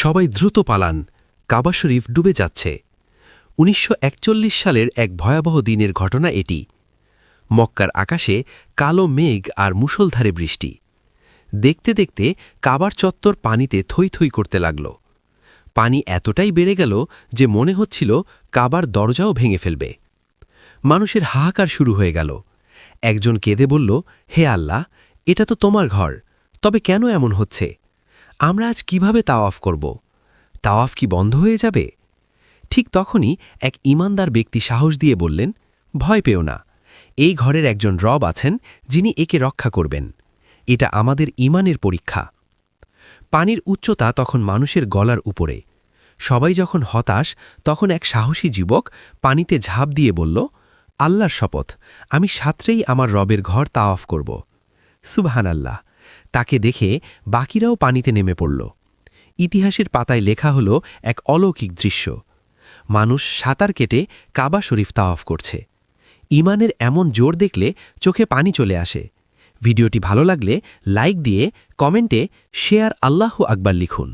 সবাই দ্রুত পালান, কাবা শরীফ ডুবে যাচ্ছে। ১৯৪১ সালের এক ভয়াবহ দিনের ঘটনা এটি। মক্কার আকাশে কালো মেঘ আর মুষলধারে বৃষ্টি। দেখতে দেখতে কাবার চত্বর পানিতে থই থই করতে লাগল। পানি এতটাই বেড়ে গেল যে মনে হচ্ছিল কাবার দরজাও ভেঙে ফেলবে। মানুষের হাহাকার শুরু হয়ে গেল। একজন কেঁদে বলল, হে আল্লাহ, এটা তো তোমার ঘর, তবে কেন এমন হচ্ছে? আমরা আজ কিভাবে তাওয়াফ করব? তাওয়াফ কি বন্ধ হয়ে যাবে? ঠিক তখনই এক ঈমানদার ব্যক্তি সাহস দিয়ে বললেন, ভয় পেও না, এই ঘরের একজন রব আছেন যিনি একে রক্ষা করবেন। এটা আমাদের ঈমানের পরীক্ষা। পানির উচ্চতা তখন মানুষের গলার উপরে। সবাই যখন হতাশ, তখন এক সাহসী যুবক পানিতে ঝাঁপ দিয়ে বলল, আল্লাহর শপথ, আমি সাঁতরেই আমার রবের ঘর তাওয়াফ করব। সুবহানাল্লাহ! তাকে দেখে বাকিরাও পানিতে নেমে পড়ল। ইতিহাসের পাতায় লেখা হল এক অলৌকিক দৃশ্য। মানুষ সাঁতার কেটে কাবা শরীফ তাওয়াফ করছে। ঈমানের এমন জোর দেখলে চোখে পানি চলে আসে। ভিডিওটি ভালো লাগলে লাইক দিয়ে কমেন্টে শেয়ার আল্লাহু আকবার লিখুন।